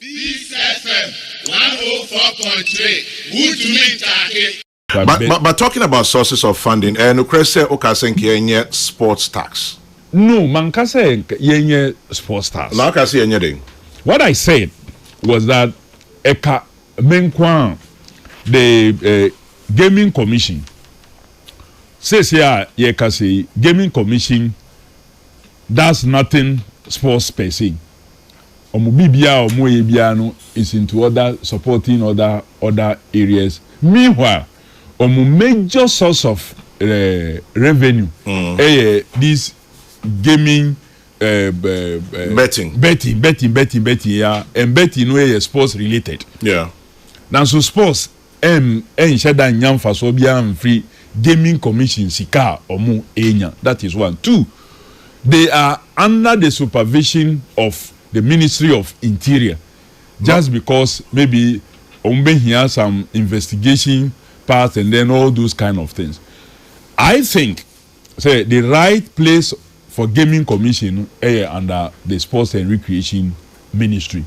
Peace FM 104.3. But talking about sources of funding, and Ukrese Okasenke sports tax. No, Mankase yenye sports tax. What I said was that Eka Menkwan, the Gaming Commission, says here, Yekase Gaming Commission does nothing sports per se. Omubibia or Moebiano is into other supporting other areas. Meanwhile, major source of revenue, this gaming, betting, yeah, and betting way sports related. Yeah. Now so sports, shada nyam fasobia free gaming commission sika omu enya. That is one. Two, they are under the supervision of the Ministry of Interior, just because maybe Ombe here some investigation parts and then all those kind of things. I think say the right place for gaming commission under the Sports and Recreation Ministry.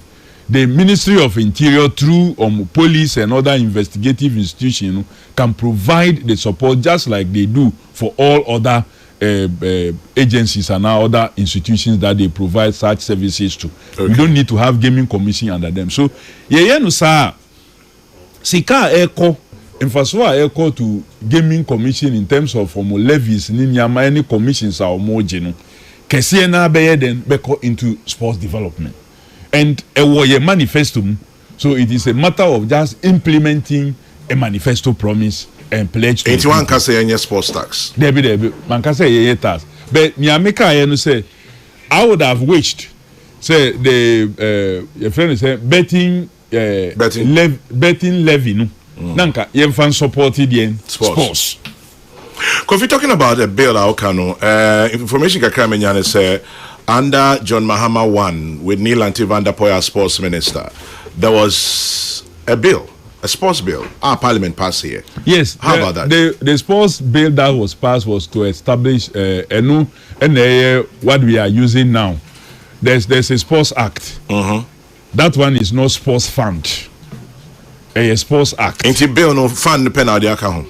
The Ministry of Interior through police and other investigative institutions can provide the support just like they do for all other agencies and other institutions that they provide such services to. Okay. We don't need to have gaming commission under them. So no sa sika eko infaswa eko to gaming commission in terms of levies ni any commissions are homogeno kese na beye then beko into sports development and a manifesto. So it is a matter of just implementing a manifesto promise and pledge to 81 can say any sports tax. Debbie, man can say ye tax. But Miameka say I would have wished say the your friend say betting levy no. Nanka ye fan supported yen sports. Kofi talking about a bill Aokano, information kakra menyane say under John Mahama 1 with Neil Antivander Poya sports minister, there was a bill. A sports bill. Our parliament passed here. Yes. How about that? The sports bill that was passed was to establish what we are using now. There's a sports act. That one is not sports fund. A sports act. Ain't bill no fund pen out the account.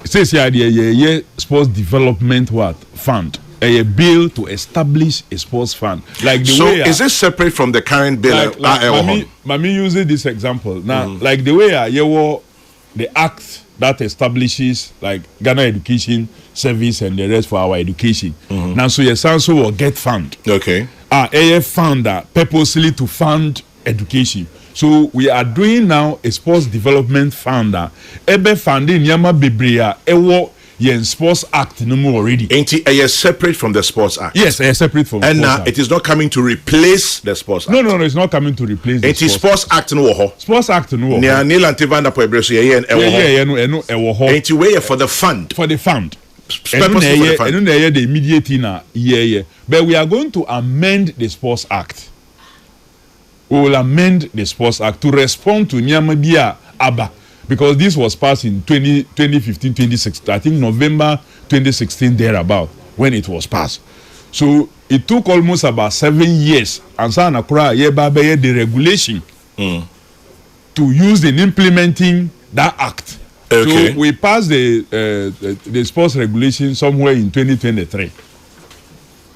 It says here sports development fund. A bill to establish a sports fund. Like the so way is this separate from the current bill? Mami using this example now, like the way the act that establishes like Ghana Education Service and the rest for our education. Now so yes, also will get fund. Okay. A fund purposely to fund education. So we are doing now a sports development fund. Ebe funding yama bibria yen sports act no more already. Ain't it separate from the sports act? Yes, separate from and sports act. It is not coming to replace the sports act. No, it's not coming to replace the sports act no ho. Sports act no ho. Near Neil Antivander po ebreso ye en ewo ho. Ain't it way for the fund? For the fund. Purposely for the fund. And the immediate but we are going to amend the sports act. We will amend the sports act to respond to Nyamabia Abba. Because this was passed in 2015, 2016, I think November 2016 thereabout when it was passed. So it took almost about 7 years and the regulation to use in implementing that act. Okay. So we passed the sports regulation somewhere in 2023.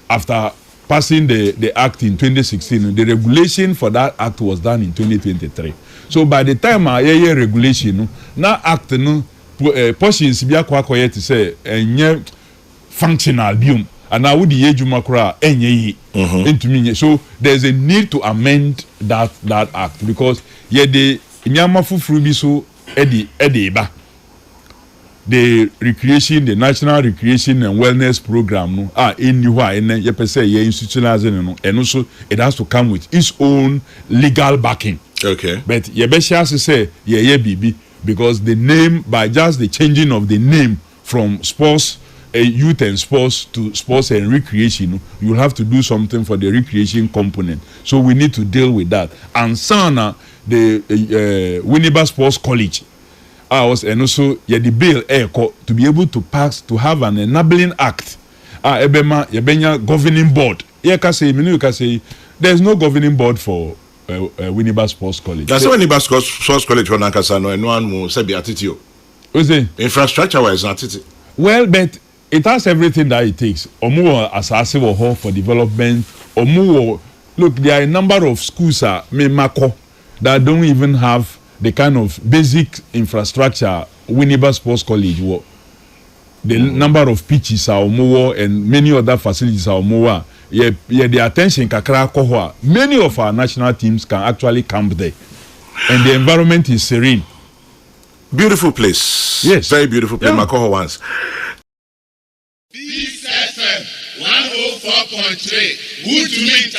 After passing the act in 2016, the regulation for that act was done in 2023. So by the time our regulation now act no portions be akwa to say enye functional biom and now would the ejuma kra enye into me. So there's a need to amend that act because the nyama fufuru bi so edi ba the National Recreation and Wellness Program no anywhere and ye per se ye institutionalizing no and also it has to come with its own legal backing. Okay. But ye be sure to say ye bibi because the name by just the changing of the name from sports youth and sports to sports and recreation, you will have to do something for the recreation component. So we need to deal with that. And Sana, the Winneba Sports College, and also the bill to be able to pass to have an enabling act. Ebema governing board. You can say there's no governing board for Winneba Sports College. That's why Winneba Sports College on Ankasano and one will say be attitude. What's it? Infrastructure wise, not it. Well, but it has everything that it takes. Omu asase wo ho for development. Omu look, there are a number of schools that don't even have the kind of basic infrastructure Winneba Sports College wo. The number of pitches are omu and many other facilities are omu. Yeah, the attention kakra kohwa. Many of our national teams can actually camp there, and the environment is serene. Beautiful place. Yes, very beautiful place. Makoho once. This FM 104.3. Good to meet